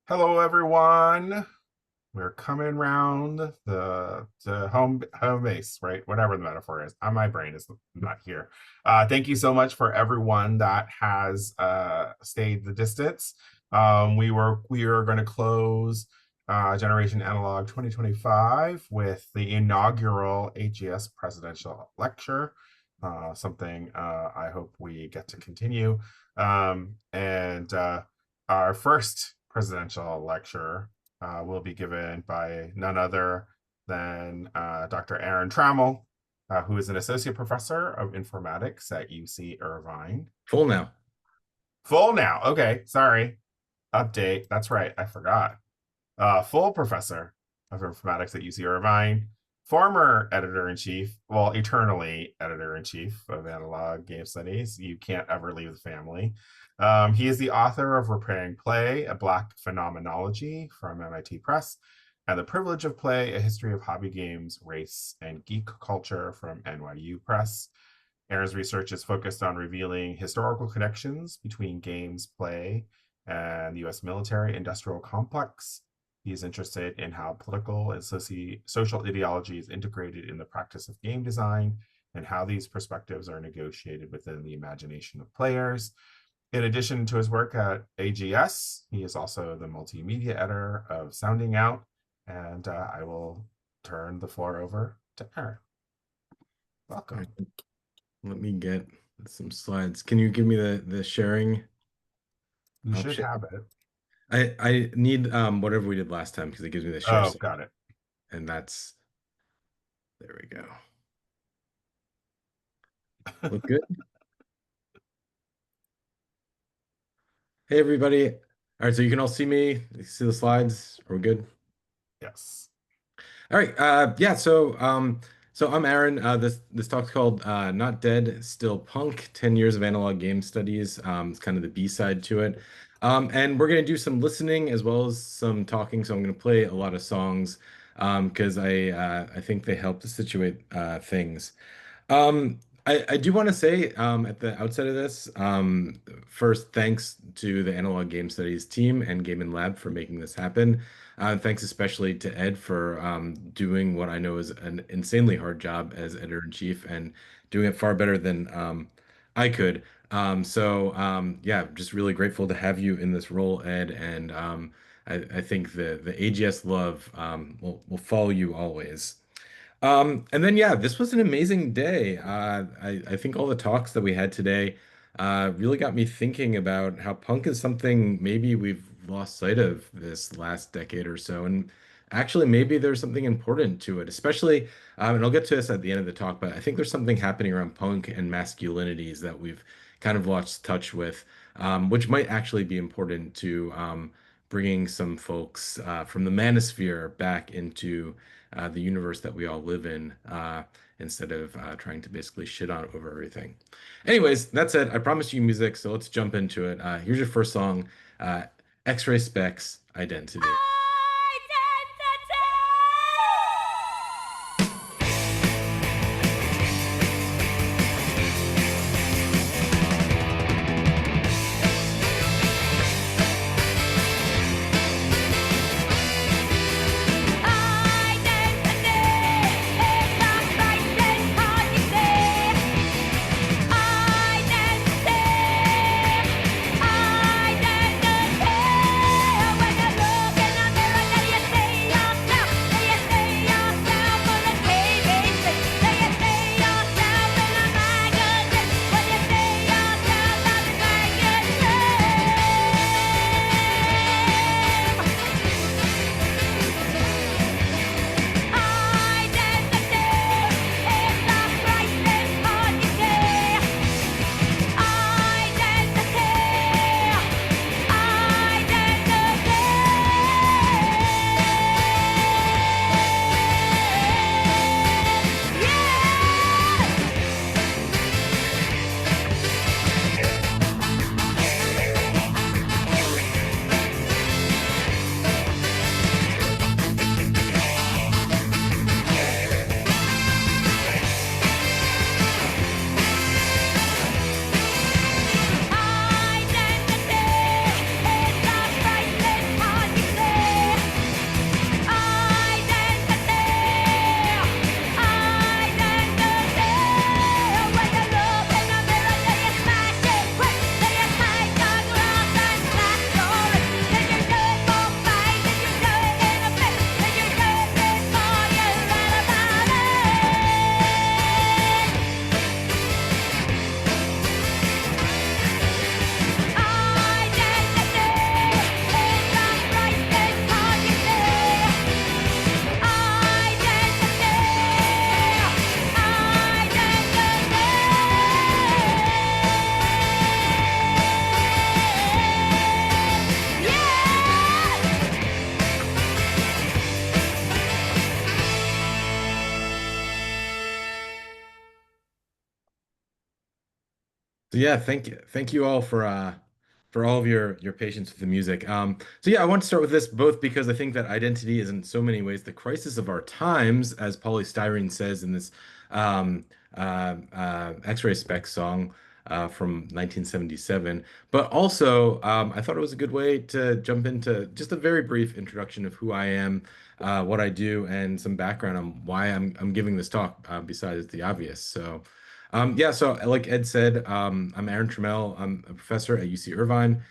Hello, everyone. We're coming round the home base, right? Whatever the metaphor is. My brain is not here. Thank you so much for everyone that has stayed the distance. We are going to close Generation Analog 2025 with the inaugural AGS presidential lecture. Something I hope we get to continue. And our first presidential lecture will be given by none other than Dr. Aaron Trammell, who is an associate professor of informatics at UC Irvine. Full now. Full now. Okay, sorry. Update. That's right. I forgot. Full professor of informatics at UC Irvine, former editor in chief, well, eternally editor in chief of Analog Game Studies. You can't ever leave the family. He is the author of Repairing Play, a Black Phenomenology from MIT Press, and The Privilege of Play, a History of Hobby Games, Race, and Geek Culture from NYU Press. Aaron's research is focused on revealing historical connections between games, play, and the US military industrial complex. He is interested in how political and social ideology is integrated in the practice of game design and how these perspectives are negotiated within the imagination of players. In addition to his work at AGS, he is also the multimedia editor of Sounding Out, and I will turn the floor over to Aaron. Welcome. Let me get some slides. Can you give me the sharing You option? should have it. I need whatever we did last time because it gives me the share. Oh, got it. And that's there we go. Look good. Hey everybody. All right, so you can all see me, see the slides. Are we good? Yes. All right. Yeah, so I'm Aaron. This talk's called Not Dead, Still Punk, 10 Years of Analog Game Studies. It's kind of the B-side to it. And we're gonna do some listening as well as some talking. So I'm gonna play a lot of songs because I think they help to situate things. I do want to say at the outset of this, first, thanks to the Analog Game Studies team and Game and Lab for making this happen. Thanks especially to Ed for doing what I know is an insanely hard job as editor-in-chief and doing it far better than I could. Yeah, just really grateful to have you in this role, Ed, and I think the AGS love will follow you always. And then, yeah, this was an amazing day. I think all the talks that we had today really got me thinking about how punk is something maybe we've lost sight of this last decade or so. And actually, maybe there's something important to it, especially, and I'll get to this at the end of the talk, but I think there's something happening around punk and masculinities that we've kind of lost touch with, which might actually be important to bringing some folks from the manosphere back into the universe that we all live in, instead of trying to basically shit on over everything. Anyways, that said, I promised you music, so let's jump into it. Here's your first song, X-Ray Specs Identity. So yeah, thank you all for all of your patience with the music. So yeah, I want to start with this both because I think that identity is in so many ways the crisis of our times, as Polystyrene says in this um, X-Ray Spec song from 1977. But also, I thought it was a good way to jump into just a very brief introduction of who I am, what I do, and some background on why I'm giving this talk, besides the obvious. So. Yeah, so like Ed said, I'm Aaron Trammell. I'm a professor at UC Irvine.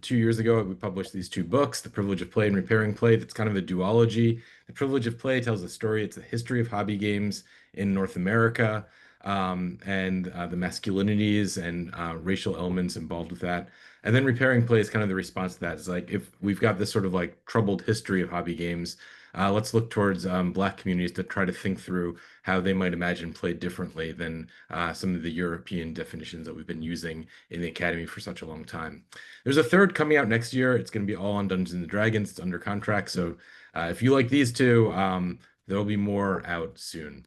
2 years ago, we published these two books, The Privilege of Play and Repairing Play. That's kind of a duology. The Privilege of Play tells a story. It's a history of hobby games in North America, and the masculinities and racial elements involved with that. And then Repairing Play is kind of the response to that. It's like if we've got this sort of like troubled history of hobby games, let's look towards Black communities to try to think through how they might imagine play differently than some of the European definitions that we've been using in the Academy for such a long time. There's a third coming out next year. It's going to be all on Dungeons and Dragons. It's under contract. So if you like these two, there'll be more out soon.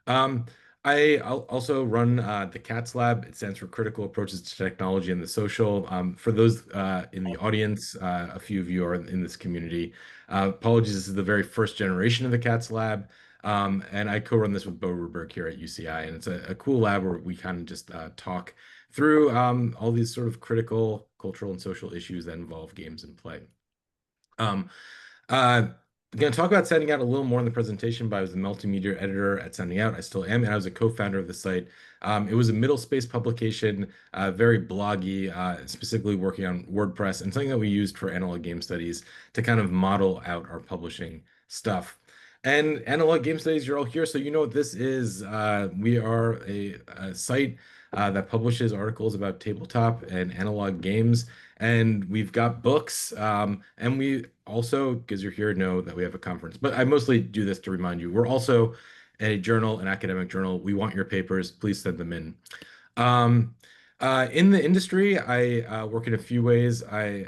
Um, I'll also run the CATS Lab. It stands for Critical Approaches to Technology and the Social. For those in the audience, a few of you are in this community. Apologies, this is the very first generation of the CATS Lab. And I co-run this with Bo Ruberg here at UCI, and it's a cool lab where we kind of just talk through all these sort of critical cultural and social issues that involve games and play. Um, uh, I'm going to talk about Sending Out a little more in the presentation, but I was the multimedia editor at Sending Out. I still am, and I was a co-founder of the site. It was a middle space publication, very bloggy, specifically working on WordPress, and something that we used for analog game studies to kind of model out our publishing stuff. And analog game studies, you're all here, so you know what this is. We are a site that publishes articles about tabletop and analog games, and we've got books, and we also, because you're here, know that we have a conference. But I mostly do this to remind you, we're also a journal, an academic journal. We want your papers. Please send them in. Um, in the industry, I work in a few ways. I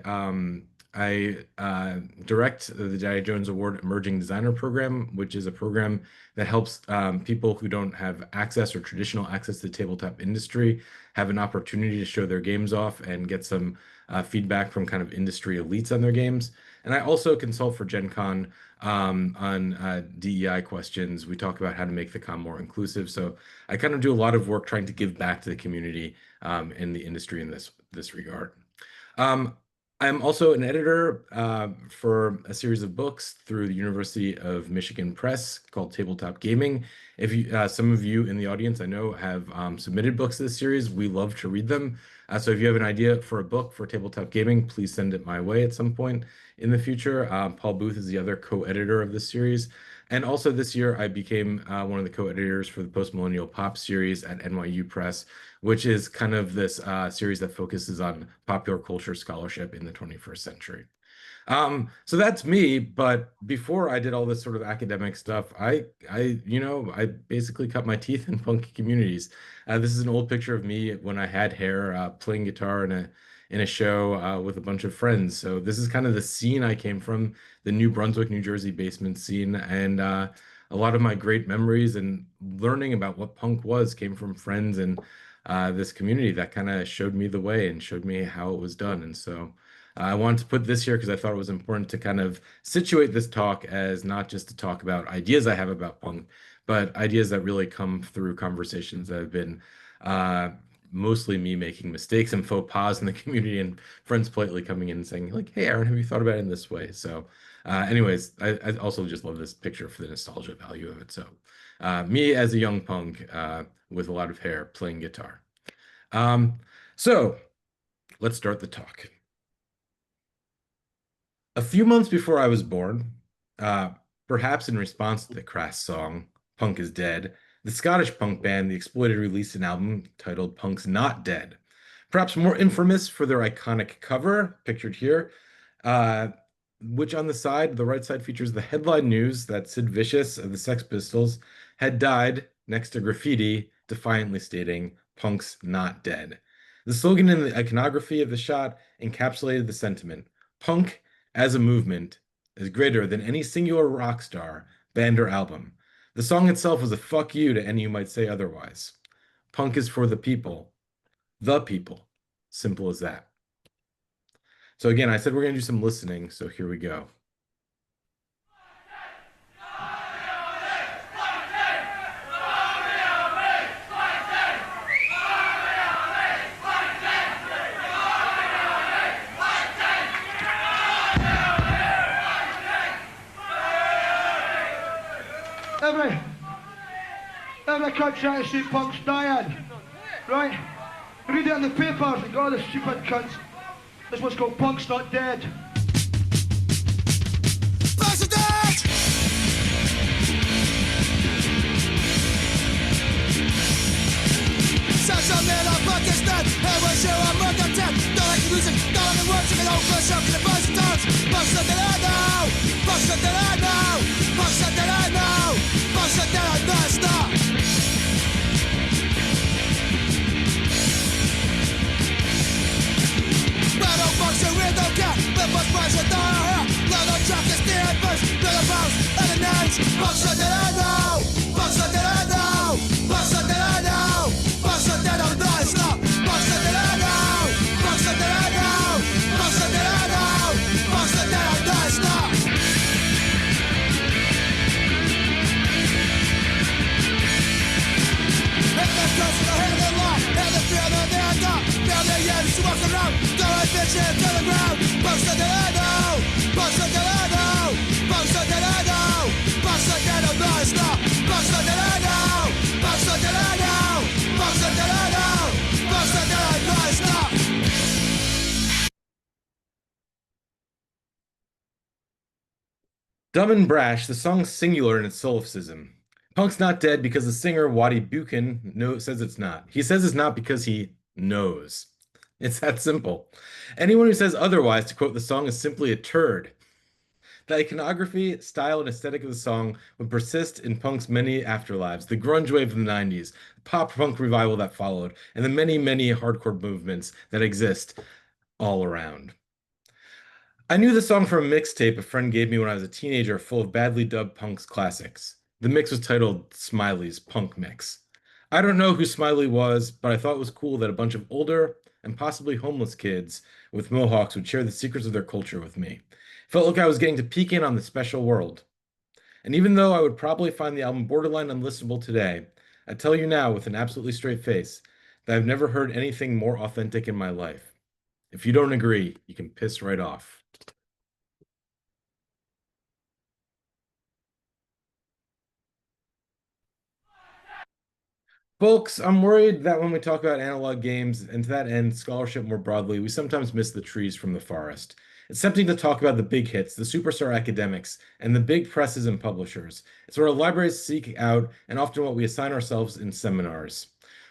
direct the Daddy Jones Award Emerging Designer Program, which is a program that helps people who don't have access or traditional access to the tabletop industry have an opportunity to show their games off and get some feedback from kind of industry elites on their games. And I also consult for Gen Con on DEI questions. We talk about how to make the con more inclusive. So I kind of do a lot of work trying to give back to the community in the industry in this regard. Um, I'm also an editor for a series of books through the University of Michigan Press called Tabletop Gaming. If you, some of you in the audience I know have submitted books to this series, we love to read them. So if you have an idea for a book for tabletop gaming, please send it my way at some point in the future. Paul Booth is the other co-editor of this series. And also this year, I became one of the co-editors for the Post-Millennial Pop series at NYU Press, which is kind of this series that focuses on popular culture scholarship in the 21st century. So that's me. But before I did all this sort of academic stuff, I basically cut my teeth in punk communities. This is an old picture of me when I had hair, playing guitar in a show with a bunch of friends. So this is kind of the scene I came from, the New Brunswick, New Jersey basement scene, and a lot of my great memories and learning about what punk was came from friends and this community that kind of showed me the way and showed me how it was done. And so. I wanted to put this here because I thought it was important to kind of situate this talk as not just to talk about ideas I have about punk, but ideas that really come through conversations that have been uh, mostly me making mistakes and faux pas in the community and friends politely coming in and saying, like, hey, Aaron, have you thought about it in this way? So, anyways, I also just love this picture for the nostalgia value of it. So, me as a young punk with a lot of hair playing guitar. Um, so, let's start the talk. A few months before I was born, uh, perhaps in response to the crass song Punk is Dead, the Scottish punk band The Exploited released an album titled Punk's Not Dead. Perhaps more infamous for their iconic cover, pictured here, uh, which on the right side, features the headline news that Sid Vicious of the Sex Pistols had died next to graffiti defiantly stating, Punk's Not Dead. The slogan in the iconography of the shot encapsulated the sentiment. Punk as a movement is greater than any singular rock star, band, or album. The song itself was a fuck you to any who might say otherwise. Punk is for the people, The people. Simple as that. So again, I said we're going to do some listening, so here we go. Every cunt trying to see punks dying, right? Read it in the papers, and all the stupid cunts. This one's called Punk's Not Dead. Punk's Not Dead! Sounds of motherfuckers dead. Everyone sure I'm not dead. Don't like the music, don't like the words. You can all crush up to the buzz and tones. Punk's Not Dead now. Punk's Not Dead now. Punk's Not Dead now. Punk's Not Dead now. Stop. Battle box and we don't care. The bus price will die here. Now the truck is the adverse. To the bounce and the names. Punk's Not Dead now. Punk's Not Dead now. Punk's Not Dead now. Punk's Not Dead now. Stop. Punk's Not Dead now. Punk's Not Dead now. Punk's Not Dead now. Punk's Not Dead now. Stop. And the girls in the head of the law. And the fear that they are not. Now they're yelling to walk around. Don't let bitches to the ground. Punk's Not Dead now. Punk's Not Dead now. Punk's Not Dead now. Punk's Not Dead now. Stop. Punk's Not Dead now. Punk's Not Dead now. Punk's Not Dead now. Punk's Not Dead now. Stop. Dumb and Brash, the song's singular in its solipsism. Punk's not dead because the singer, Waddy Buchan, says it's not. He says it's not because he knows. It's that simple. Anyone who says otherwise, to quote the song, is simply a turd. The iconography, style, and aesthetic of the song would persist in punk's many afterlives, the grunge wave of the 90s, the pop punk revival that followed, and the many, many hardcore movements that exist all around. I knew the song from a mixtape a friend gave me when I was a teenager full of badly dubbed punk's classics. The mix was titled Smiley's Punk Mix. I don't know who Smiley was, but I thought it was cool that a bunch of older and possibly homeless kids with mohawks would share the secrets of their culture with me. Felt like I was getting to peek in on the special world. And even though I would probably find the album borderline unlistenable today, I tell you now with an absolutely straight face that I've never heard anything more authentic in my life. If you don't agree, you can piss right off. Folks, I'm worried that when we talk about analog games, and to that end, scholarship more broadly, we sometimes miss the trees from the forest. It's tempting to talk about the big hits, the superstar academics, and the big presses and publishers. It's what our libraries seek out, and often what we assign ourselves in seminars.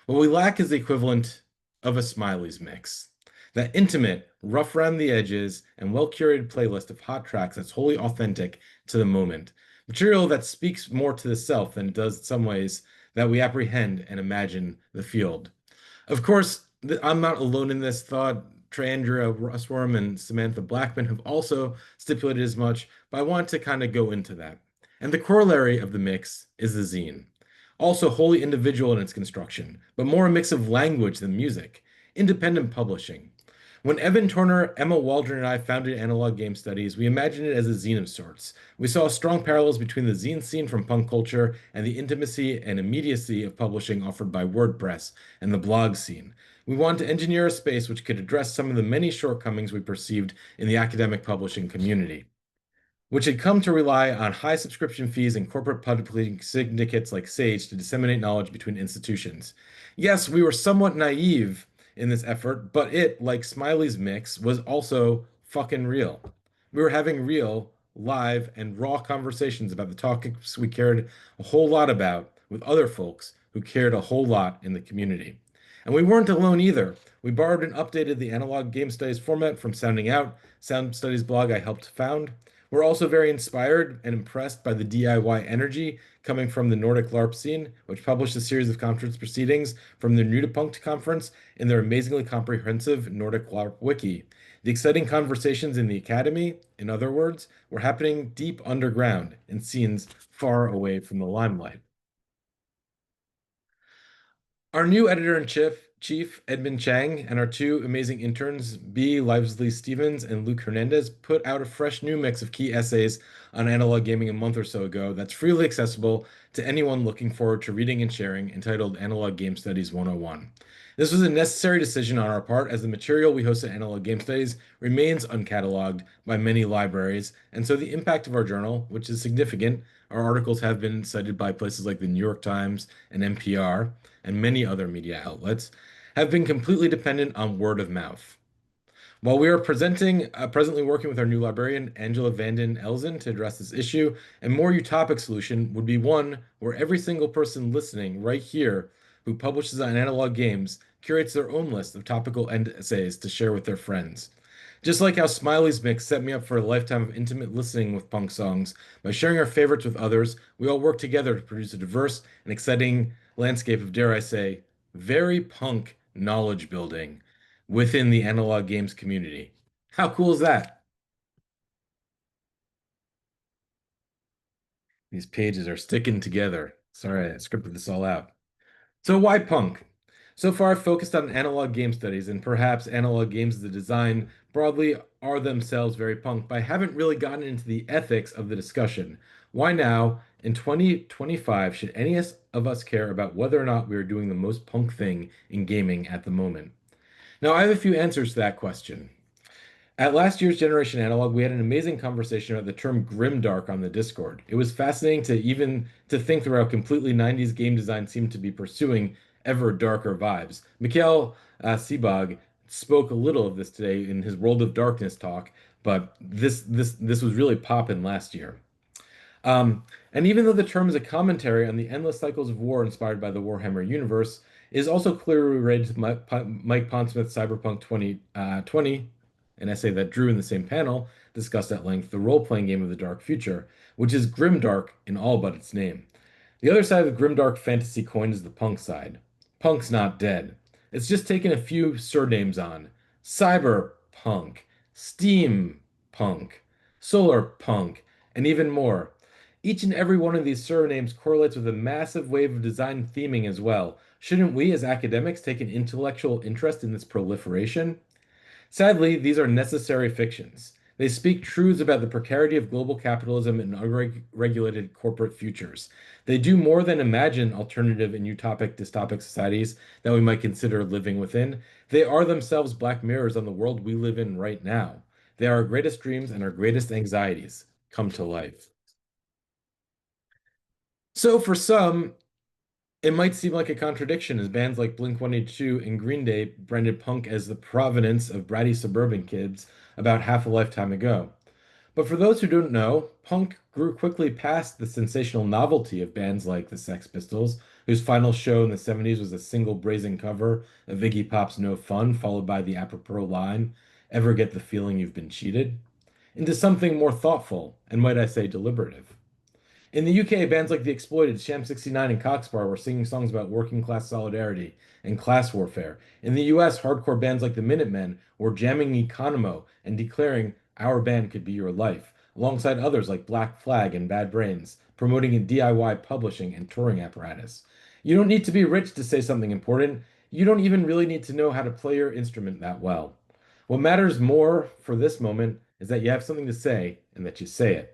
What we lack is the equivalent of a Smiley's mix. That intimate, rough around the edges, and well-curated playlist of hot tracks that's wholly authentic to the moment. Material that speaks more to the self than it does in some ways that we apprehend and imagine the field. Of course, I'm not alone in this thought. Trandra Russworm and Samantha Blackman have also stipulated as much, but I want to kind of go into that. And the corollary of the mix is the zine. Also wholly individual in its construction, but more a mix of language than music. Independent publishing. When Evan Turner, Emma Waldron, and I founded Analog Game Studies, we imagined it as a zine of sorts. We saw strong parallels between the zine scene from punk culture and the intimacy and immediacy of publishing offered by WordPress and the blog scene. We wanted to engineer a space which could address some of the many shortcomings we perceived in the academic publishing community, which had come to rely on high subscription fees and corporate publishing syndicates like Sage to disseminate knowledge between institutions. Yes, we were somewhat naive in this effort, but it, like Smiley's mix, was also fucking real. We were having real, live, and raw conversations about the topics we cared a whole lot about with other folks who cared a whole lot in the community. And we weren't alone either. We borrowed and updated the Analog Game Studies format from Sounding Out, Sound Studies blog I helped found. We're also very inspired and impressed by the DIY energy coming from the Nordic LARP scene, which published a series of conference proceedings from their New to Punk conference in their amazingly comprehensive Nordic LARP wiki. The exciting conversations in the academy, in other words, were happening deep underground in scenes far away from the limelight. Our new editor-in-chief, Chief Edmond Chang and our two amazing interns, B. Livesley Stevens and Luke Hernandez, put out a fresh new mix of key essays on analog gaming a month or so ago that's freely accessible to anyone looking forward to reading and sharing, entitled Analog Game Studies 101. This was a necessary decision on our part, as the material we host at Analog Game Studies remains uncatalogued by many libraries, and so the impact of our journal, which is significant. Our articles have been cited by places like the New York Times and NPR and many other media outlets, have been completely dependent on word of mouth. While we are presently working with our new librarian, Angela Vanden Elzen, to address this issue, a more utopic solution would be one where every single person listening right here who publishes on Analog Games curates their own list of topical essays to share with their friends. Just like how Smiley's Mix set me up for a lifetime of intimate listening with punk songs, by sharing our favorites with others, we all work together to produce a diverse and exciting landscape of, dare I say, very punk knowledge building within the analog games community. How cool is that? These pages are sticking together. Sorry, I scripted this all out. So why punk? So far, I've focused on analog game studies, and perhaps analog games as a design broadly are themselves very punk, but I haven't really gotten into the ethics of the discussion. Why now, in 2025, should any of us care about whether or not we are doing the most punk thing in gaming at the moment? Now, I have a few answers to that question. At last year's Generation Analog, we had an amazing conversation about the term grimdark on the Discord. It was fascinating to think through how completely 90s game design seemed to be pursuing ever darker vibes. Mikhail Sebag spoke a little of this today in his World of Darkness talk, but this was really poppin' last year. And even though the term is a commentary on the endless cycles of war inspired by the Warhammer universe, it is also clearly related to Mike Pondsmith's Cyberpunk 2020, an essay that Drew in the same panel discussed at length, the role-playing game of the dark future, which is grimdark in all but its name. The other side of the grimdark fantasy coin is the punk side. Punk's not dead. It's just taken a few surnames on. Cyberpunk, Steampunk, Solarpunk, and even more. Each and every one of these surnames correlates with a massive wave of design theming as well. Shouldn't we as academics take an intellectual interest in this proliferation? Sadly, these are necessary fictions. They speak truths about the precarity of global capitalism and unregulated corporate futures. They do more than imagine alternative and utopic dystopic societies that we might consider living within. They are themselves black mirrors on the world we live in right now. They are our greatest dreams and our greatest anxieties come to life. So for some, it might seem like a contradiction, as bands like Blink-182 and Green Day branded punk as the provenance of bratty suburban kids about half a lifetime ago. But for those who don't know, punk grew quickly past the sensational novelty of bands like the Sex Pistols, whose final show in the 70s was a single brazen cover of Iggy Pop's No Fun, followed by the apropos line, "Ever get the feeling you've been cheated?" into something more thoughtful, and might I say deliberative. In the UK, bands like The Exploited, Sham 69, and Coxbar were singing songs about working class solidarity and class warfare. In the US, hardcore bands like the Minutemen were jamming Economo and declaring our band could be your life, alongside others like Black Flag and Bad Brains, promoting a DIY publishing and touring apparatus. You don't need to be rich to say something important. You don't even really need to know how to play your instrument that well. What matters more for this moment is that you have something to say and that you say it.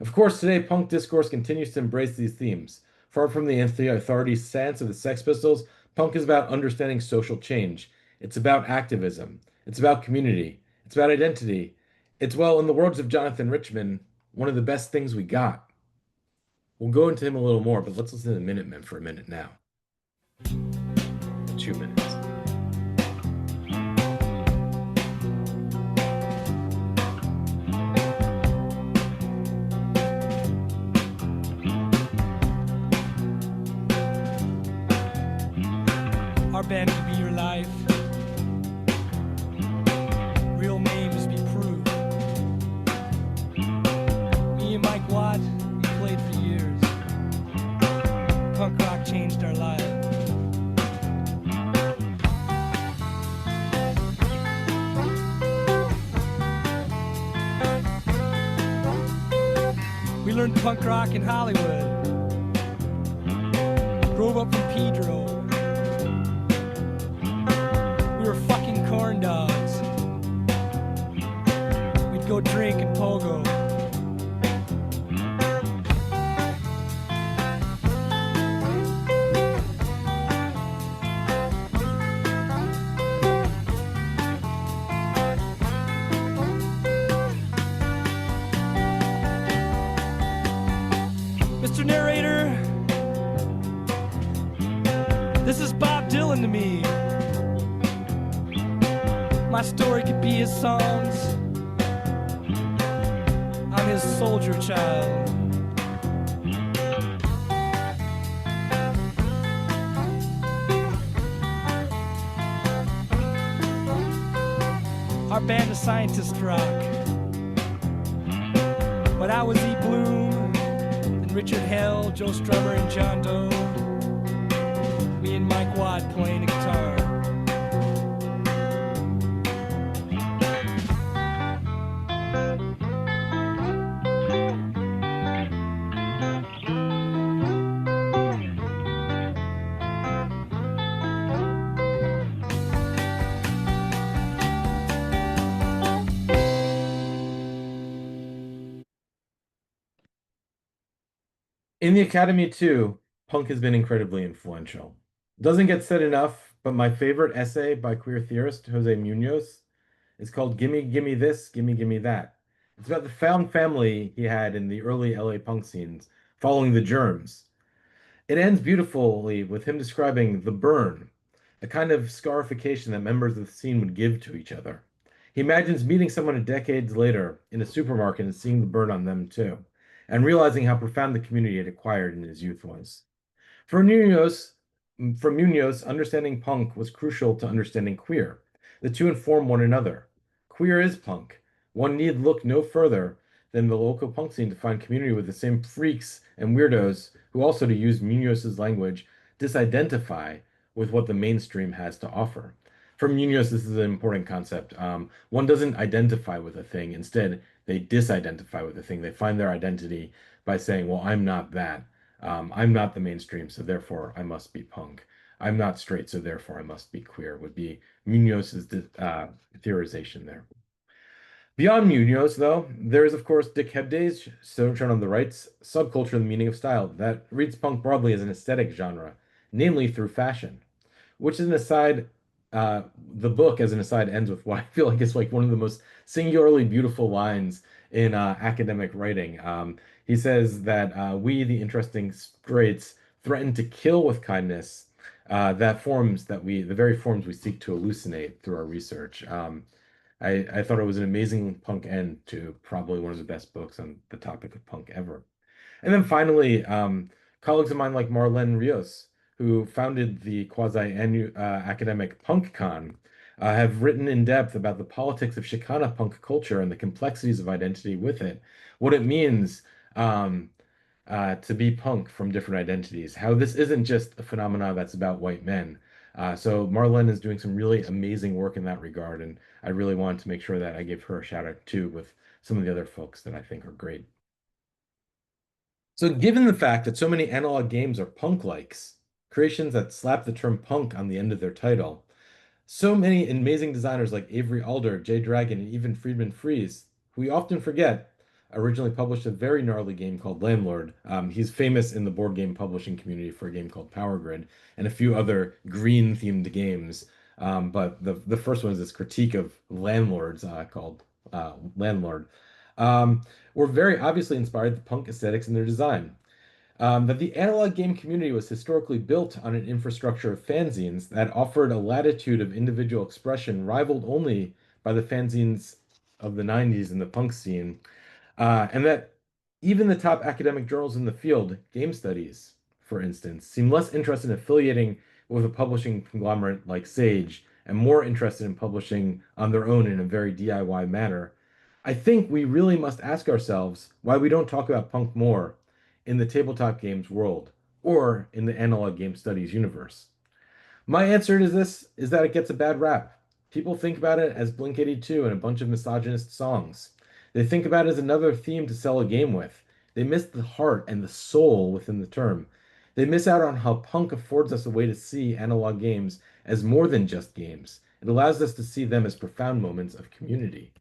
Of course, today, punk discourse continues to embrace these themes. Far from the authority stance of the Sex Pistols, punk is about understanding social change. It's about activism. It's about community. It's about identity. It's, well, in the words of Jonathan Richman, one of the best things we got. We'll go into him a little more, but let's listen to the Minutemen for a minute now. 2 minutes. Our band could be your life. Real names be proved. Me and Mike Watt, we played for years. Punk rock changed our lives. We learned punk rock in Hollywood. Drove up from Pedro. corn dogs. We'd go drink and pogo. Mr. Narrator, this is Bob Dylan to me. My story could be his songs. I'm his soldier child. Our band of scientists rock. But I was E. Bloom, and Richard Hell, Joe Strummer, and John Doe. Me and Mike Watt playing a guitar. In the Academy too, punk has been incredibly influential. Doesn't get said enough, but my favorite essay by queer theorist Jose Munoz is called Gimme Gimme This, Gimme Gimme That. It's about the found family he had in the early LA punk scenes following the germs. It ends beautifully with him describing the burn, a kind of scarification that members of the scene would give to each other. He imagines meeting someone decades later in a supermarket and seeing the burn on them too, and realizing how profound the community had acquired in his youth was. For Munoz, from Munoz, understanding punk was crucial to understanding queer. The two inform one another. Queer is punk. One need look no further than the local punk scene to find community with the same freaks and weirdos who also, to use Munoz's language, disidentify with what the mainstream has to offer. For Munoz, this is an important concept. One doesn't identify with a thing. Instead, they disidentify with the thing. They find their identity by saying, well, I'm not that. I'm not the mainstream, so therefore I must be punk. I'm not straight, so therefore I must be queer, would be Munoz's theorization there. Beyond Munoz, though, there is, of course, Dick Hebday's, shown on the right's, subculture, the meaning of style, that reads punk broadly as an aesthetic genre, namely through fashion, which is an aside. The book, as an aside, ends with what I feel like is like one of the most singularly beautiful lines in academic writing. He says that we, the interesting straights, threaten to kill with kindness the very forms we seek to hallucinate through our research. I thought it was an amazing punk end to probably one of the best books on the topic of punk ever. And then finally, colleagues of mine like Marlene Rios, who founded the quasi-academic PunkCon, have written in depth about the politics of Chicana punk culture and the complexities of identity with it, what it means to be punk from different identities, how this isn't just a phenomenon that's about white men. So Marlene is doing some really amazing work in that regard, and I really wanted to make sure that I give her a shout out too with some of the other folks that I think are great. So given the fact that so many analog games are punk-likes, creations that slap the term punk on the end of their title, so many amazing designers like Avery Alder, Jay Dragon, and even Friedman Freeze, who we often forget, originally published a very gnarly game called Landlord. He's famous in the board game publishing community for a game called Power Grid and a few other green-themed games. But the first one is this critique of landlords called Landlord. Were very obviously inspired the punk aesthetics in their design. That the analog game community was historically built on an infrastructure of fanzines that offered a latitude of individual expression rivaled only by the fanzines of the 90s in the punk scene, and that even the top academic journals in the field, Game Studies, for instance, seem less interested in affiliating with a publishing conglomerate like Sage and more interested in publishing on their own in a very DIY manner. I think we really must ask ourselves why we don't talk about punk more in the tabletop games world or in the analog game studies universe. My answer to this is that it gets a bad rap. People think about it as Blink-182 and a bunch of misogynist songs. They think about it as another theme to sell a game with. They miss the heart and the soul within the term. They miss out on how punk affords us a way to see analog games as more than just games, It allows us to see them as profound moments of community.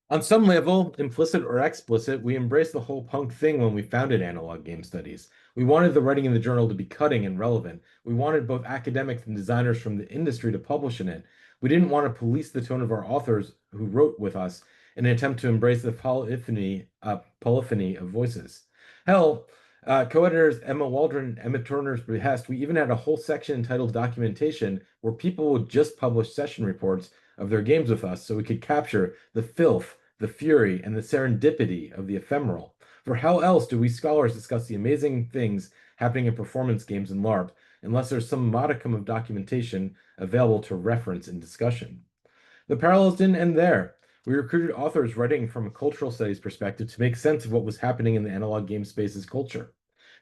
On some level, implicit or explicit, we embraced the whole punk thing when we founded Analog Game Studies. We wanted the writing in the journal to be cutting and relevant. We wanted both academics and designers from the industry to publish in it. We didn't want to police the tone of our authors who wrote with us in an attempt to embrace the polyphony of voices. Hell, co-editors Emma Waldron and Emma Turner's behest, we even had a whole section entitled Documentation where people would just publish session reports of their games with us so we could capture the filth, the fury, and the serendipity of the ephemeral. For how else do we scholars discuss the amazing things happening in performance games and LARP unless there's some modicum of documentation available to reference in discussion? The parallels didn't end there. We recruited authors writing from a cultural studies perspective to make sense of what was happening in the analog game space's culture.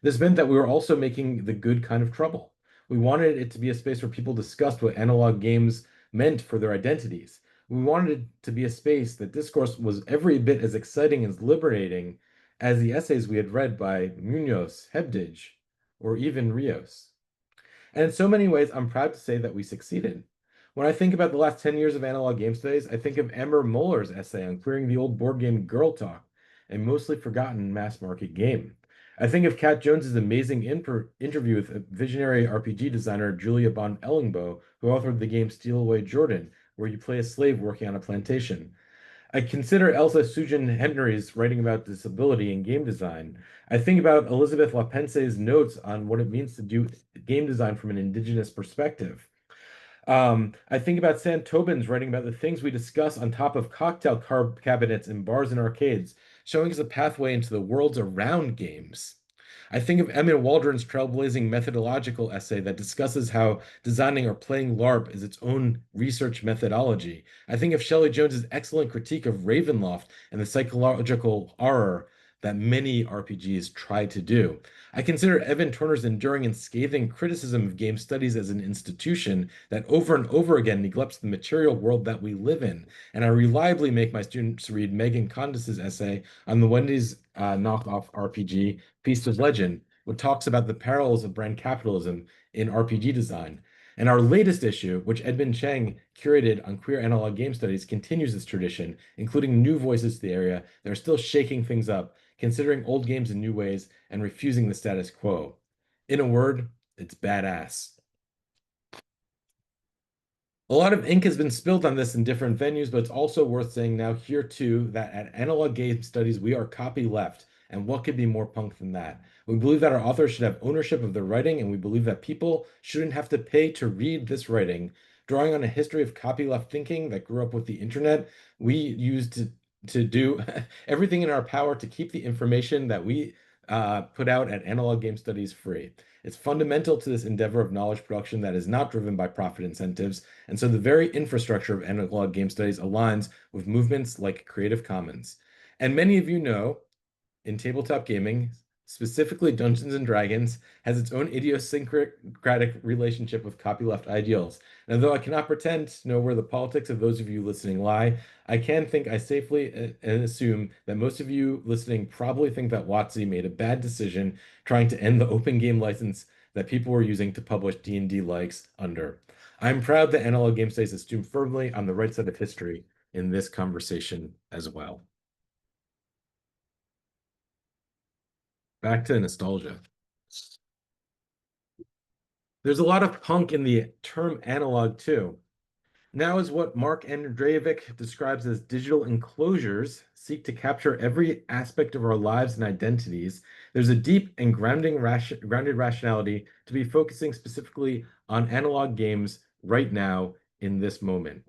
This meant that we were also making the good kind of trouble. We wanted it to be a space where people discussed what analog games meant for their identities. We wanted it to be a space that discourse was every bit as exciting and liberating as the essays we had read by Munoz, Hebdige, or even Rios. And in so many ways, I'm proud to say that we succeeded. When I think about the last 10 years of analog game studies, I think of Amber Muller's essay on clearing the old board game Girl Talk, a mostly forgotten mass market game. I think of Kat Jones's amazing interview with visionary RPG designer Julia Bond Ellingbo, who authored the game Steal Away Jordan, where you play a slave working on a plantation. I consider Elsa Sujin Henry's writing about disability in game design. I think about Elizabeth Lapence's notes on what it means to do game design from an indigenous perspective. I think about Sam Tobin's writing about the things we discuss on top of cocktail cabinets in bars and arcades, showing us a pathway into the worlds around games. I think of Emma Waldron's trailblazing methodological essay that discusses how designing or playing LARP is its own research methodology. I think of Shelley Jones's excellent critique of Ravenloft and the psychological horror that many RPGs try to do. I consider Evan Turner's enduring and scathing criticism of game studies as an institution that over and over again neglects the material world that we live in. And I reliably make my students read Megan Condis's essay on the Wendy's knockoff RPG, Feast of Legend, which talks about the parallels of brand capitalism in RPG design. And our latest issue, which Edmond Chang curated on queer analog game studies, continues this tradition, including new voices to the area that are still shaking things up, considering old games in new ways, and refusing the status quo. In a word, it's badass. A lot of ink has been spilled on this in different venues, but it's also worth saying now here too that at Analog Game Studies, we are copyleft. And what could be more punk than that? We believe that our authors should have ownership of their writing, and we believe that people shouldn't have to pay to read this writing. Drawing on a history of copyleft thinking that grew up with the internet, we used to do everything in our power to keep the information that we put out at Analog Game Studies free. It's fundamental to this endeavor of knowledge production that is not driven by profit incentives, and so the very infrastructure of Analog Game Studies aligns with movements like Creative Commons. And many of you know, in tabletop gaming, specifically Dungeons and Dragons, has its own idiosyncratic relationship with copyleft ideals. And though I cannot pretend to know where the politics of those of you listening lie, I can think I safely assume that most of you listening probably think that WotC made a bad decision trying to end the open game license that people were using to publish D&D likes under. I'm proud that Analog Game Studies is stood firmly on the right side of history in this conversation as well. Back to nostalgia. There's a lot of punk in the term analog too. Now is what Mark Andrejevic describes as digital enclosures seek to capture every aspect of our lives and identities. There's a deep and grounded rationality to be focusing specifically on analog games right now in this moment.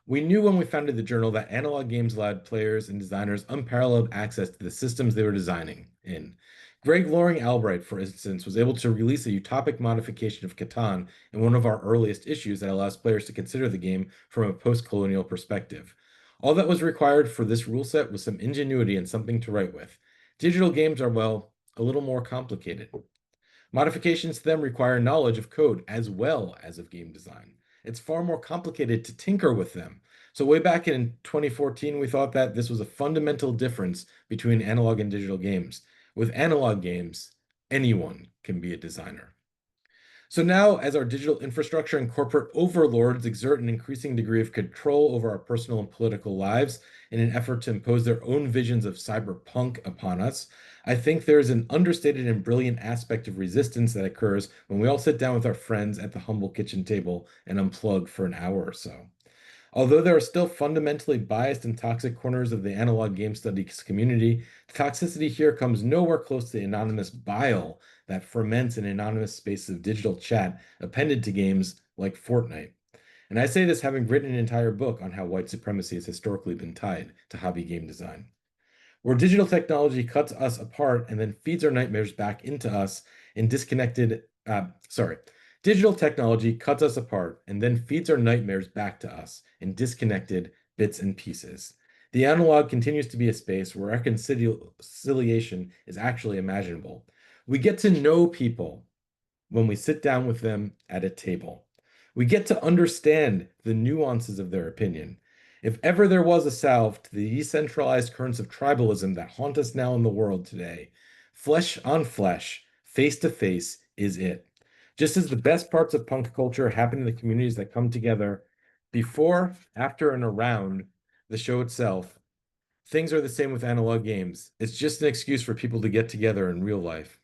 We knew when we founded the journal that analog games allowed players and designers unparalleled access to the systems they were designing in. Greg Loring Albright, for instance, was able to release a utopic modification of Catan in one of our earliest issues that allows players to consider the game from a post-colonial perspective. All that was required for this rule set was some ingenuity and something to write with. Digital games are, well, a little more complicated. Modifications to them require knowledge of code as well as of game design. It's far more complicated to tinker with them. So way back in 2014, we thought that this was a fundamental difference between analog and digital games. With analog games, anyone can be a designer. So now, as our digital infrastructure and corporate overlords exert an increasing degree of control over our personal and political lives in an effort to impose their own visions of cyberpunk upon us, I think there's an understated and brilliant aspect of resistance that occurs when we all sit down with our friends at the humble kitchen table and unplug for an hour or so. Although there are still fundamentally biased and toxic corners of the analog game studies community, the toxicity here comes nowhere close to the anonymous bile that ferments in anonymous spaces of digital chat appended to games like Fortnite. And I say this having written an entire book on how white supremacy has historically been tied to hobby game design. Where digital technology cuts us apart and then feeds our nightmares back into us in digital technology cuts us apart and then feeds our nightmares back to us in disconnected bits and pieces. The analog continues to be a space where reconciliation is actually imaginable. We get to know people when we sit down with them at a table. We get to understand the nuances of their opinion. If ever there was a salve to the decentralized currents of tribalism that haunt us now in the world today, flesh on flesh, face to face is it. Just as the best parts of punk culture happen in the communities that come together before, after, and around the show itself, things are the same with analog games. It's just an excuse for people to get together in real life.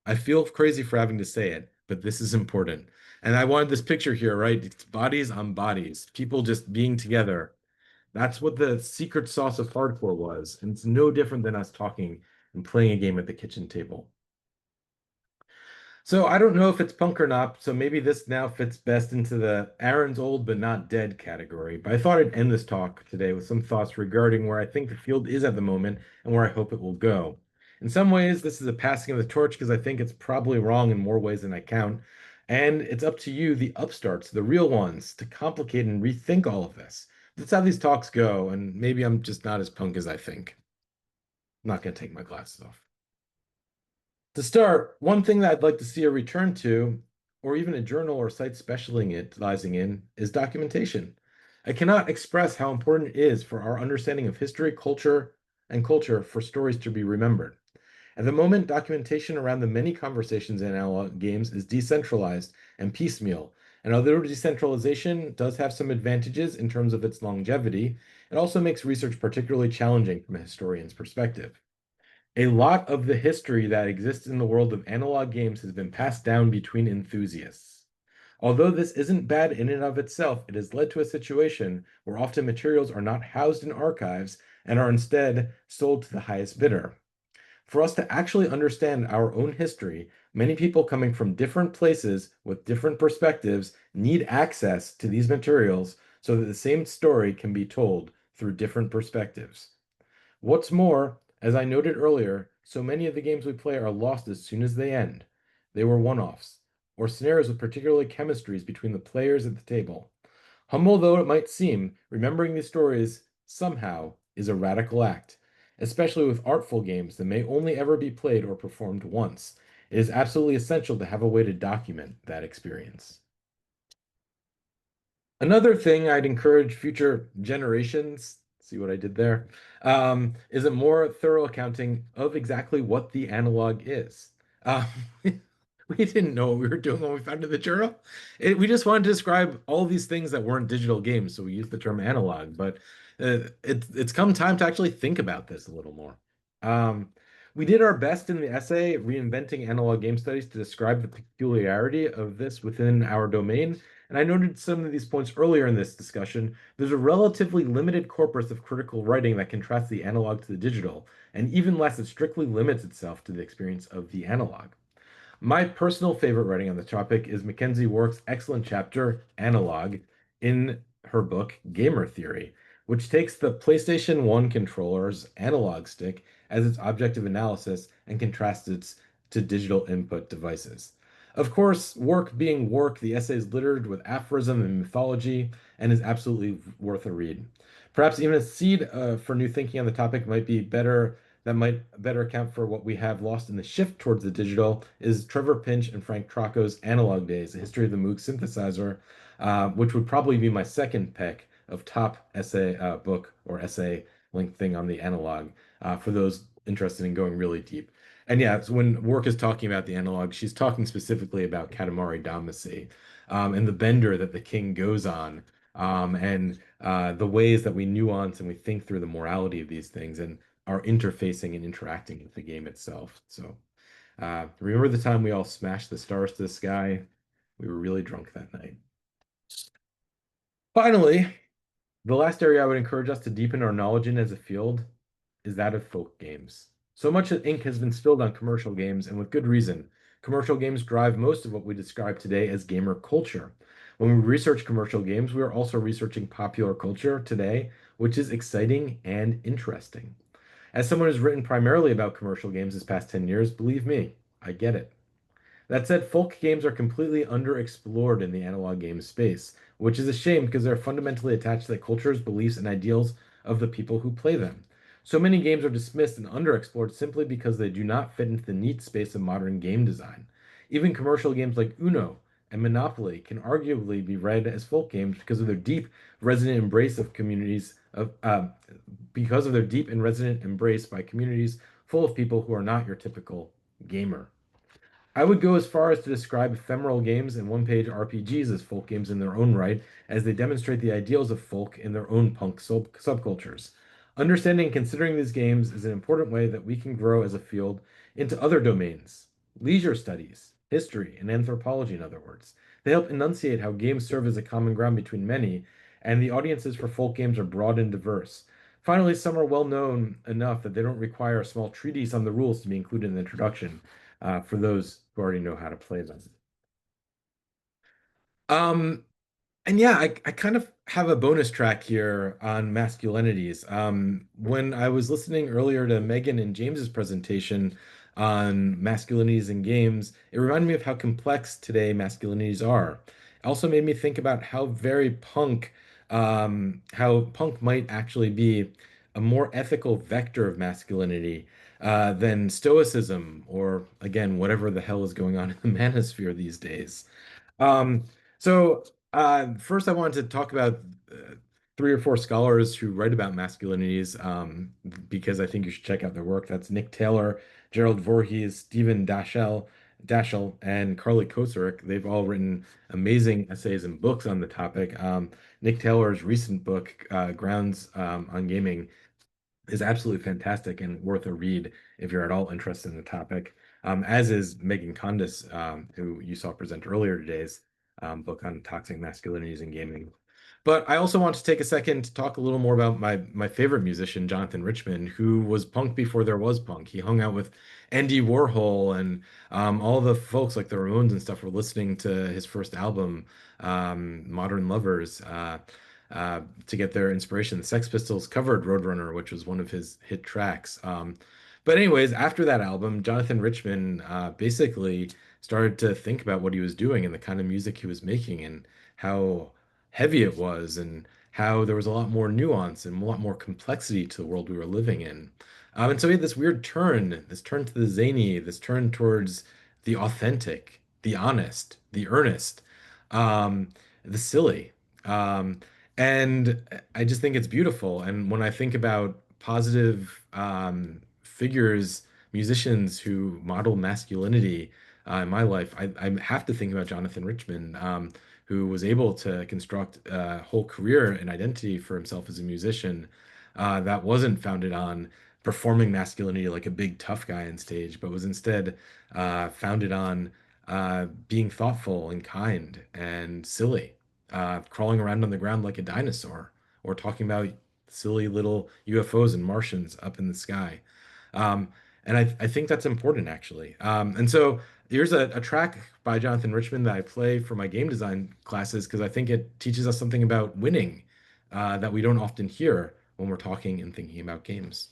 I feel crazy for having to say it, but this is important. And I wanted this picture here, right? It's bodies on bodies, people just being together. That's what the secret sauce of hardcore was. And it's no different than us talking and playing a game at the kitchen table. So I don't know if it's punk or not, so maybe this now fits best into the Aaron's old but not dead category. But I thought I'd end this talk today with some thoughts regarding where I think the field is at the moment and where I hope it will go. In some ways, this is a passing of the torch because I think it's probably wrong in more ways than I count. And it's up to you, the upstarts, the real ones, to complicate and rethink all of this. That's how these talks go, and maybe I'm just not as punk as I think. I'm not going to take my glasses off. To start, one thing that I'd like to see a return to, or even a journal or site specializing in, is documentation. I cannot express how important it is for our understanding of history, culture for stories to be remembered. At the moment, documentation around the many conversations in analog games is decentralized and piecemeal. And although decentralization does have some advantages in terms of its longevity, it also makes research particularly challenging from a historian's perspective. A lot of the history that exists in the world of analog games has been passed down between enthusiasts. Although this isn't bad in and of itself, it has led to a situation where often materials are not housed in archives and are instead sold to the highest bidder. For us to actually understand our own history, many people coming from different places with different perspectives need access to these materials so that the same story can be told through different perspectives. What's more, as I noted earlier, so many of the games we play are lost as soon as they end. They were one-offs, or scenarios with particular chemistries between the players at the table. Humble though it might seem, remembering these stories somehow is a radical act, especially with artful games that may only ever be played or performed once. It is absolutely essential to have a way to document that experience. Another thing I'd encourage future generations, see what I did there, is a more thorough accounting of exactly what the analog is. Um, we didn't know what we were doing when we founded the journal. We just wanted to describe all these things that weren't digital games, so we used the term analog, but it's come time to actually think about this a little more. We did our best in the essay, Reinventing Analog Game Studies, to describe the peculiarity of this within our domain, and I noted some of these points earlier in this discussion. There's a relatively limited corpus of critical writing that contrasts the analog to the digital, and even less, it strictly limits itself to the experience of the analog. My personal favorite writing on the topic is Mackenzie Warwick's excellent chapter, Analog, in her book, Gamer Theory, which takes the PlayStation 1 controller's analog stick as its object of analysis and contrasts it to digital input devices. Of course, work being work, the essay is littered with aphorism and mythology and is absolutely worth a read. Perhaps even a seed for new thinking on the topic might better account for what we have lost in the shift towards the digital is Trevor Pinch and Frank Trocco's Analog Days, A History of the Moog Synthesizer, which would probably be my second pick of top essay book or essay length thing on the analog for those interested in going really deep. And yeah, so when Work is talking about the analog, she's talking specifically about Katamari Damacy, and the bender that the king goes on, and the ways that we nuance and we think through the morality of these things and are interfacing and interacting with the game itself. So remember the time we all smashed the stars to the sky? We were really drunk that night. Finally, the last area I would encourage us to deepen our knowledge in as a field is that of folk games. So much ink has been spilled on commercial games, and with good reason. Commercial games drive most of what we describe today as gamer culture. When we research commercial games, we are also researching popular culture today, which is exciting and interesting. As someone who's written primarily about commercial games this past 10 years, believe me, I get it. That said, folk games are completely underexplored in the analog game space, which is a shame because they're fundamentally attached to the cultures, beliefs, and ideals of the people who play them. So many games are dismissed and underexplored simply because they do not fit into the neat space of modern game design. Even commercial games like Uno and Monopoly can arguably be read as folk games because of their deep, resonant embrace of communities of because of their deep and resonant embrace by communities full of people who are not your typical gamer. I would go as far as to describe ephemeral games and one-page RPGs as folk games in their own right, as they demonstrate the ideals of folk in their own punk subcultures. Understanding and considering these games is an important way that we can grow as a field into other domains, leisure studies, history, and anthropology, in other words. They help enunciate how games serve as a common ground between many, and the audiences for folk games are broad and diverse. Finally, some are well known enough that they don't require a small treatise on the rules to be included in the introduction for those who already know how to play them. Um, and yeah, I kind of have a bonus track here on masculinities. When I was listening earlier to Megan and James's presentation on masculinities in games, it reminded me of how complex today masculinities are. It also made me think about how punk might actually be a more ethical vector of masculinity than stoicism or, again, whatever the hell is going on in the manosphere these days. Um, First, I wanted to talk about three or four scholars who write about masculinities because I think you should check out their work. That's Nick Taylor, Gerald Voorhees, Stephen Daschel, and Carly Kosarik. They've all written amazing essays and books on the topic. Nick Taylor's recent book, Grounds on Gaming, is absolutely fantastic and worth a read if you're at all interested in the topic. As is Megan Condis, who you saw present earlier today's book on toxic masculinities in gaming. But I also want to take a second to talk a little more about my favorite musician, Jonathan Richman, who was punk before there was punk. He hung out with Andy Warhol and all the folks like the Ramones and stuff were listening to his first album, Modern Lovers, to get their inspiration. The Sex Pistols covered Roadrunner, which was one of his hit tracks. But anyways, after that album, Jonathan Richman basically started to think about what he was doing and the kind of music he was making and how heavy it was and how there was a lot more nuance and a lot more complexity to the world we were living in. And so he had this weird turn, this turn to the zany, this turn towards the authentic, the honest, the earnest, the silly. Um, and I just think it's beautiful. And when I think about positive figures, musicians who model masculinity in my life, I have to think about Jonathan Richman, who was able to construct a whole career and identity for himself as a musician that wasn't founded on performing masculinity like a big tough guy on stage, but was instead founded on being thoughtful and kind and silly, crawling around on the ground like a dinosaur, or talking about silly little UFOs and Martians up in the sky. Um, and I think that's important, actually. And so here's a track by Jonathan Richman that I play for my game design classes because I think it teaches us something about winning that we don't often hear when we're talking and thinking about games.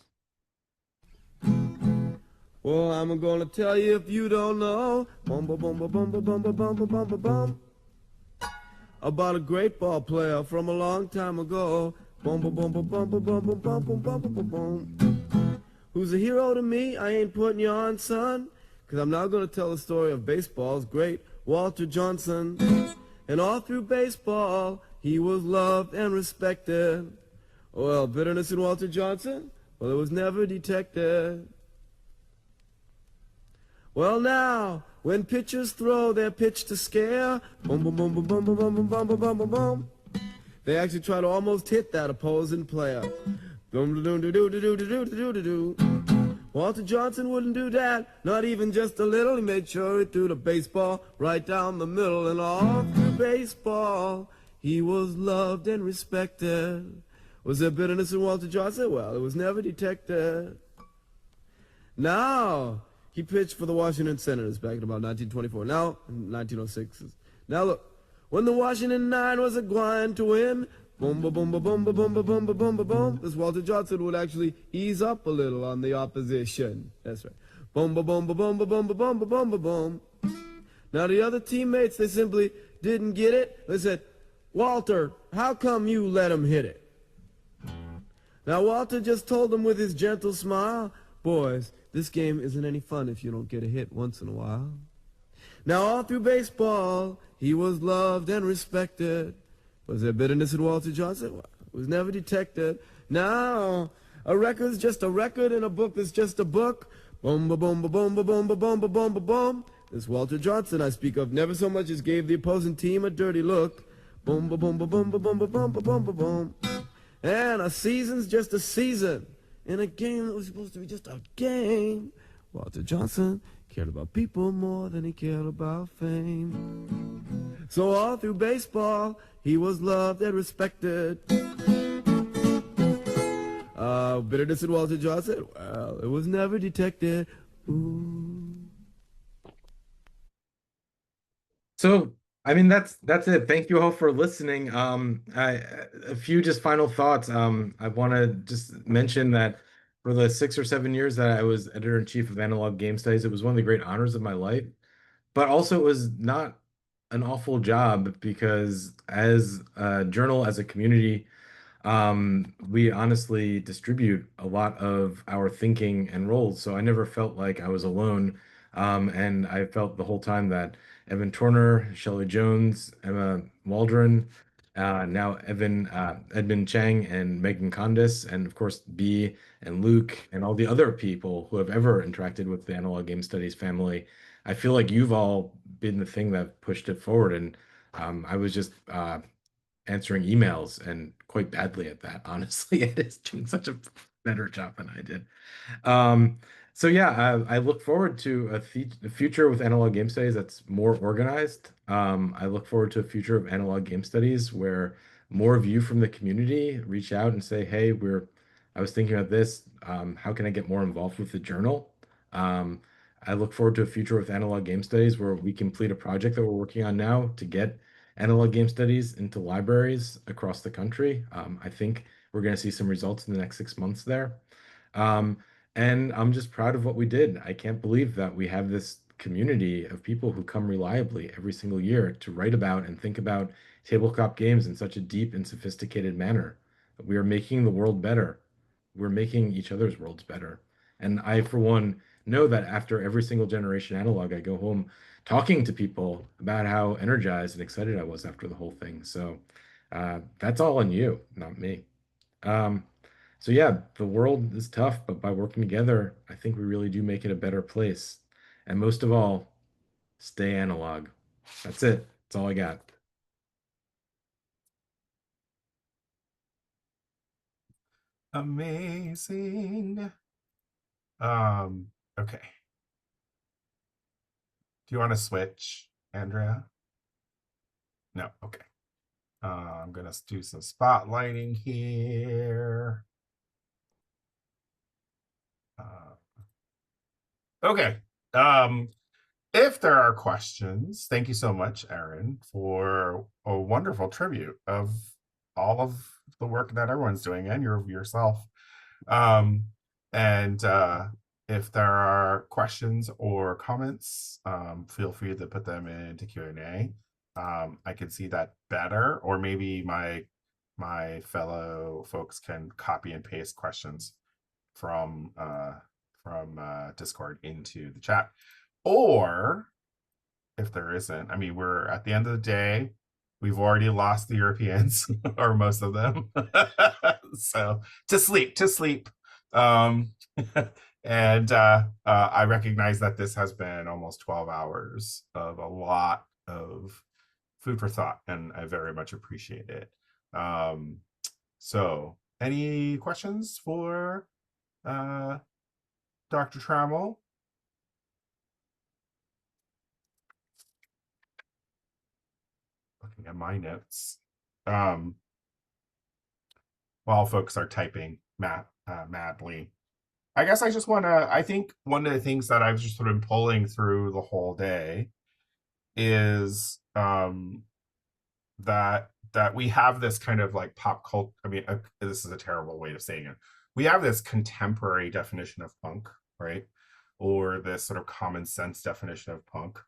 Well, I'm gonna tell you if you don't know. Bum, bum, bum, bum, bum, bum, bum, bum, bum, bum, bum. About a great ball player from a long time ago. Bum, bum, bum, bum, bum, bum, bum, bum, bum, bum, bum, bum, bum. Who's a hero to me? I ain't putting you on, son. Cause I'm now gonna tell the story of baseball's great Walter Johnson. And all through baseball, he was loved and respected. Well, bitterness in Walter Johnson? Well, it was never detected. Well, now, when pitchers throw their pitch to scare, boom, boom, boom, boom, boom, boom, boom, boom, boom, boom, boom, boom, boom, they actually try to almost hit that opposing player. Boom, do, do, do, do, do, do, do, do, do. Walter Johnson wouldn't do that, not even just a little. He made sure he threw the baseball right down the middle, and all through baseball, he was loved and respected. Was there bitterness in Walter Johnson? Well, it was never detected. Now, he pitched for the Washington Senators back in about 1924. Now, in 1906. Now look, when the Washington 9 was a-gwine to win, boom, ba boom, ba boom, ba boom, ba boom, ba boom, ba boom, this Walter Johnson would actually ease up a little on the opposition. That's right. Boom, ba boom, ba boom, ba boom, ba boom, ba boom, ba boom. Now the other teammates, they simply didn't get it. They said, Walter, how come you let him hit it? Now Walter just told them with his gentle smile, boys, this game isn't any fun if you don't get a hit once in a while. Now all through baseball, he was loved and respected. Was there bitterness in Walter Johnson? Well, it was never detected. Now, a record's just a record and a book is just a book. Boom, ba boom, ba boom, ba boom, ba boom, ba boom, ba boom. This Walter Johnson I speak of never so much as gave the opposing team a dirty look. Boom, ba boom, ba boom, ba boom, ba boom, ba boom, ba boom. And a season's just a season. In a game that was supposed to be just a game, Walter Johnson cared about people more than he cared about fame. So all through baseball, he was loved and respected. Bitterness in Walter Johnson? Well, it was never detected. Ooh. So, I mean, that's it. Thank you all for listening. A few just final thoughts. I want to just mention that for the 6 or 7 years that I was editor-in-chief of Analog Game Studies, it was one of the great honors of my life. But also, it was not an awful job because as a journal, as a community, we honestly distribute a lot of our thinking and roles. So I never felt like I was alone. And I felt the whole time that Evan Turner, Shelley Jones, Emma Waldron, now Edmond Chang and Megan Condis, and of course B and Luke and all the other people who have ever interacted with the Analog Game Studies family. I feel like you've all been the thing that pushed it forward. And I was just answering emails and quite badly at that, honestly. It is doing such a better job than I did. So yeah, I look forward to a future with Analog Game Studies that's more organized. I look forward to a future of Analog Game Studies where more of you from the community reach out and say, hey, I was thinking about this. How can I get more involved with the journal? I look forward to a future with Analog Game Studies where we complete a project that we're working on now to get Analog Game Studies into libraries across the country. I think we're going to see some results in the next 6 months there. And I'm just proud of what we did. I can't believe that we have this community of people who come reliably every single year to write about and think about tabletop games in such a deep and sophisticated manner. We are making the world better. We're making each other's worlds better. And I, for one, know that after every single generation analog, I go home talking to people about how energized and excited I was after the whole thing. So that's all on you, not me. So yeah, the world is tough, but by working together, I think we really do make it a better place. And most of all, stay analog. That's it. That's all I got. Amazing. Okay. Do you want to switch, Andrea? No, okay. I'm gonna do some spotlighting here. Okay. If there are questions, thank you so much, Aaron, for a wonderful tribute of all of the work that everyone's doing and yourself. And if there are questions or comments, feel free to put them into Q&A. I can see that better, or maybe my fellow folks can copy and paste questions from Discord into the chat. Or if there isn't, I mean, we're at the end of the day, we've already lost the Europeans or most of them. So to sleep. And I recognize that this has been almost 12 hours of a lot of food for thought, and I very much appreciate it. So, any questions for Dr. Trammell? Looking at my notes. While folks are typing madly. I guess I just want to, I think one of the things that I've just sort of been pulling through the whole day is that we have this kind of like pop culture. I mean, this is a terrible way of saying it. We have this contemporary definition of punk, right? Or this sort of common sense definition of punk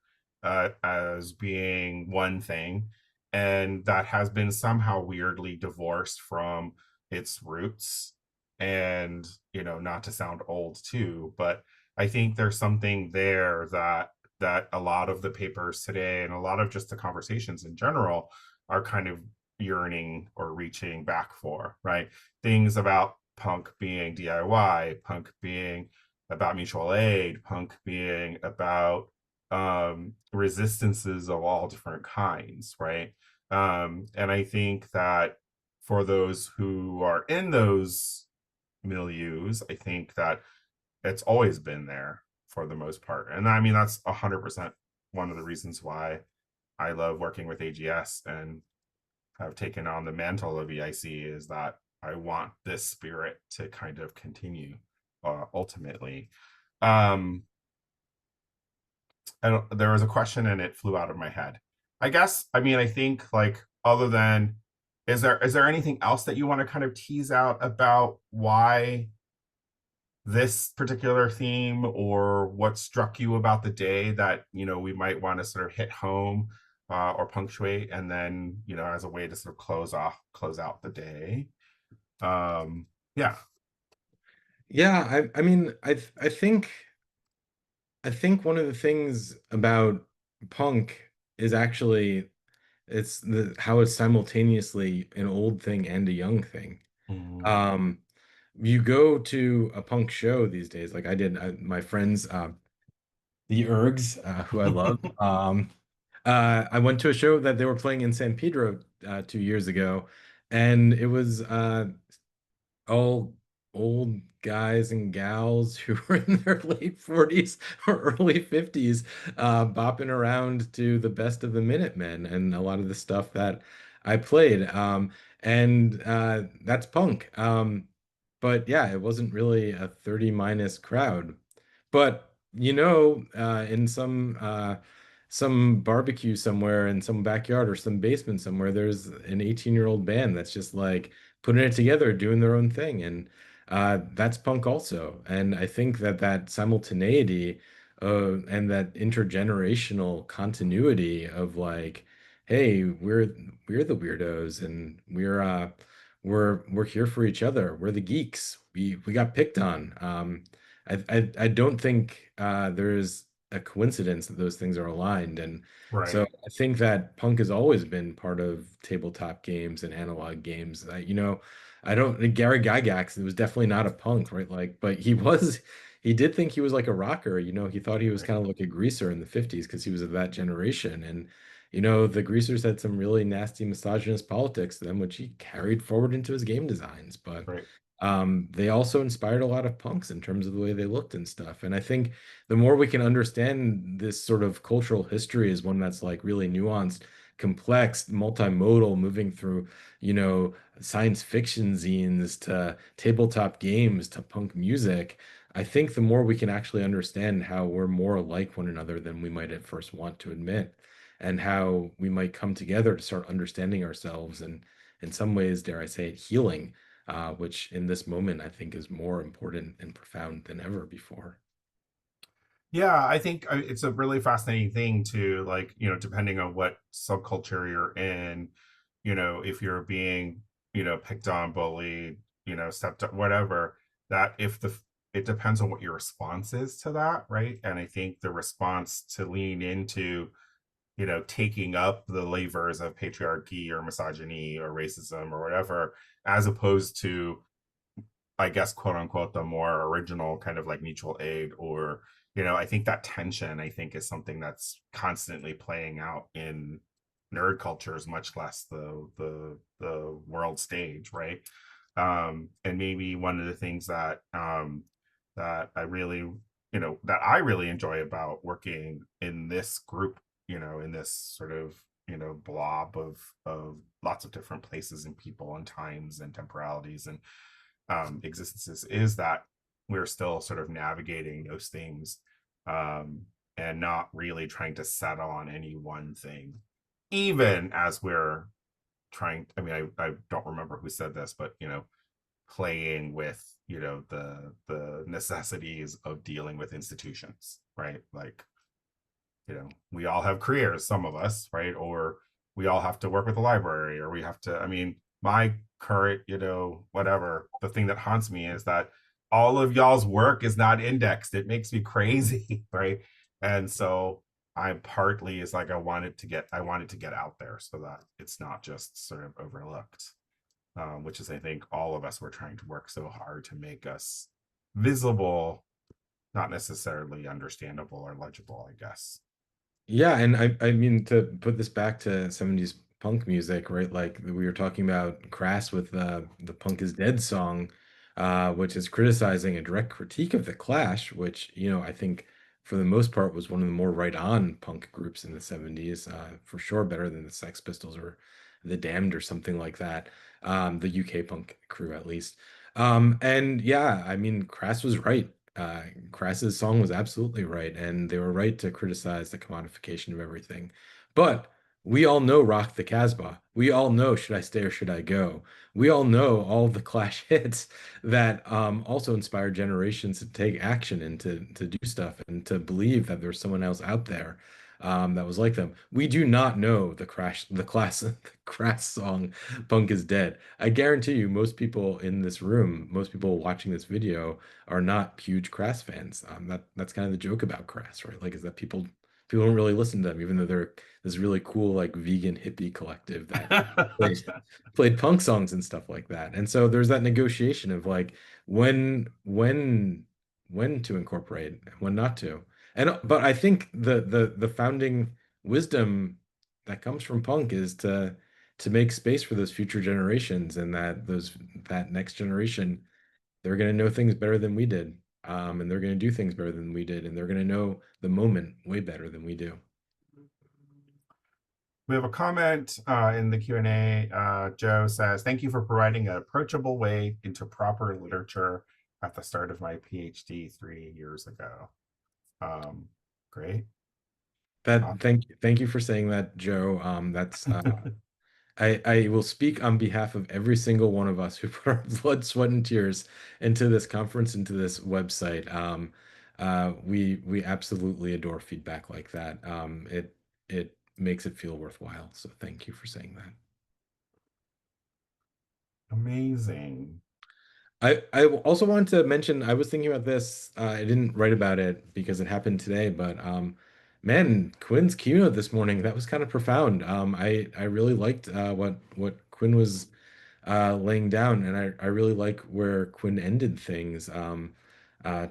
as being one thing, and that has been somehow weirdly divorced from its roots. And not to sound old too, but I think there's something there that a lot of the papers today and a lot of just the conversations in general are kind of yearning or reaching back for, right? Things about punk being DIY, punk being about mutual aid, punk being about resistances of all different kinds, right? And I think that for those who are in those milieus, I think that it's always been there for the most part. And I mean, that's 100% one of the reasons why I love working with AGS and have taken on the mantle of EIC, is that I want this spirit to kind of continue ultimately. There was a question and it flew out of my head. I guess, I mean, I think like other than, is there anything else that you want to kind of tease out about why this particular theme, or what struck you about the day that we might want to sort of hit home or punctuate, and then as a way to sort of close out the day? Yeah. I mean, I think one of the things about punk is actually how it's simultaneously an old thing and a young thing. Mhm. You go to a punk show these days, like I did. My friends, the Ergs, who I love. I went to a show that they were playing in San Pedro 2 years ago, and it was all old guys and gals who were in their late 40s or early 50s, bopping around to the best of the Minutemen and a lot of the stuff that I played. And that's punk. But yeah, it wasn't really a 30 minus crowd. But in some barbecue somewhere in some backyard or some basement somewhere, there's an 18-year-old band that's just like putting it together, doing their own thing, and that's punk also. And I think that simultaneity and that intergenerational continuity of like, hey, we're the weirdos, and we're here for each other. We're the geeks. We got picked on. I don't think there's a coincidence that those things are aligned. And so Right. I think that punk has always been part of tabletop games and analog games. I don't, Gary Gygax, it was definitely not a punk, right? Like, but he did think he was like a rocker. He thought he was Right. kind of like a greaser in the 50s because he was of that generation. And the greasers had some really nasty misogynist politics to them, which he carried forward into his game designs. But Right. they also inspired a lot of punks in terms of the way they looked and stuff. And I think the more we can understand this sort of cultural history is one that's like really nuanced, complex, multimodal, moving through, science fiction zines to tabletop games to punk music. I think the more we can actually understand how we're more like one another than we might at first want to admit, and how we might come together to start understanding ourselves and, in some ways, dare I say it, healing, which in this moment I think is more important and profound than ever before. Yeah, I think it's a really fascinating thing to, like, depending on what subculture you're in, if you're being, picked on, bullied, stepped up, whatever, that if it depends on what your response is to that, right? And I think the response to lean into, taking up the levers of patriarchy or misogyny or racism or whatever, as opposed to I guess, quote unquote, the more original kind of like mutual aid, or, I think that tension, I think, is something that's constantly playing out in nerd cultures, much less the world stage, right? And maybe one of the things that I really enjoy about working in this group, in this sort of, blob of lots of different places and people and times and temporalities and existences, is that we're still sort of navigating those things, and not really trying to settle on any one thing, even as we're trying. I mean, I don't remember who said this, but playing with the necessities of dealing with institutions, right? Like, we all have careers, some of us, right? Or we all have to work with the library, or we have to, I mean, my current, whatever, the thing that haunts me is that all of y'all's work is not indexed. It makes me crazy, right? And so I partly is like, I want it to get out there so that it's not just sort of overlooked, which is, I think, all of us were trying to work so hard to make us visible, not necessarily understandable or legible, I guess. Yeah, and I mean, to put this back to 70s punk music, right? Like we were talking about Crass with the Punk is Dead song, which is criticizing a direct critique of the Clash, which, I think for the most part was one of the more right-on punk groups in the 70s, for sure better than the Sex Pistols or the Damned or something like that. The UK punk crew at least. And yeah, I mean, Crass was right. Crass's song was absolutely right, and they were right to criticize the commodification of everything. But we all know Rock the Casbah. We all know Should I Stay or Should I Go? We all know all of the Clash hits that also inspired generations to take action and to do stuff and to believe that there's someone else out there that was like them. We do not know the Crass song "Punk is Dead." I guarantee you, most people in this room, most people watching this video, are not huge Crass fans. That's kind of the joke about Crass, right? Like, is that people don't really listen to them, even though they're this really cool like vegan hippie collective that played played punk songs and stuff like that. And so there's that negotiation of like when to incorporate, when not to. And but I think the founding wisdom that comes from punk is to make space for those future generations, and that next generation, they're going to know things better than we did, and they're going to do things better than we did, and they're going to know the moment way better than we do. We have a comment in the Q&A. Joe says, "Thank you for providing an approachable way into proper literature at the start of my PhD 3 years ago." Great. Thank you for saying that, Joe. That's I will speak on behalf of every single one of us who put our blood, sweat, and tears into this conference, into this website. We absolutely adore feedback like that. It makes it feel worthwhile. So thank you for saying that. Amazing. I also wanted to mention, I was thinking about this. I didn't write about it because it happened today, but man, Quinn's keynote this morning, that was kind of profound. I really liked what Quinn was laying down, and I really like where Quinn ended things,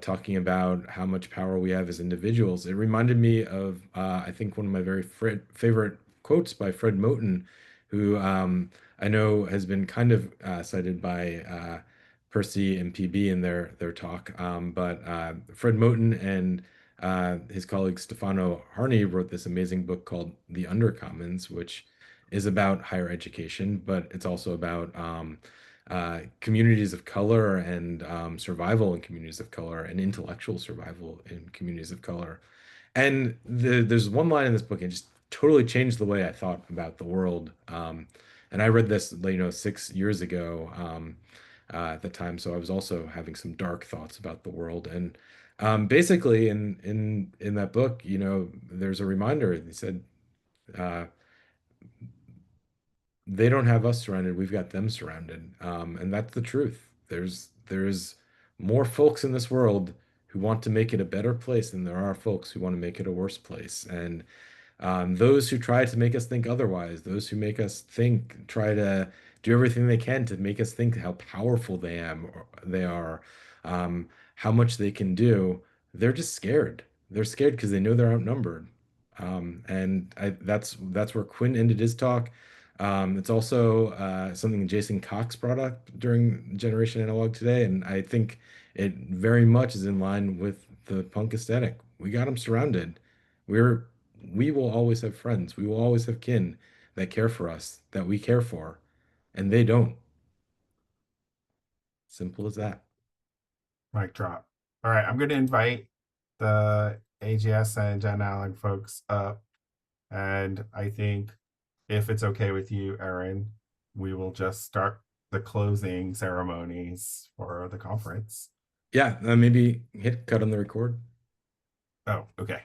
talking about how much power we have as individuals. It reminded me of I think one of my very favorite quotes by Fred Moten, who I know has been kind of cited by Percy and PB in their talk. But Fred Moten and his colleague Stefano Harney wrote this amazing book called The Undercommons, which is about higher education, but it's also about communities of color and survival in communities of color and intellectual survival in communities of color. And there's one line in this book, it just totally changed the way I thought about the world. And I read this, 6 years ago at the time, so I was also having some dark thoughts about the world. And basically, in that book, there's a reminder. He said, uh, "They don't have us surrounded; we've got them surrounded," and that's the truth. There's more folks in this world who want to make it a better place than there are folks who want to make it a worse place. And Those who try to make us think otherwise, those who make us think, try to do everything they can to make us think how powerful they are, how much they can do. They're just scared. They're scared because they know they're outnumbered. That's where Quinn ended his talk. It's also something Jason Cox brought up during Generation Analog today, and I think it very much is in line with the punk aesthetic. We got them surrounded. We're we will always have friends. We will always have kin that care for us, that we care for, and they don't. Simple as that. Mic drop. All right, I'm going to invite the AGS and Gen Allen folks up, and I think if it's okay with you, Erin, we will just start the closing ceremonies for the conference. Yeah, maybe hit cut on the record. Oh, okay.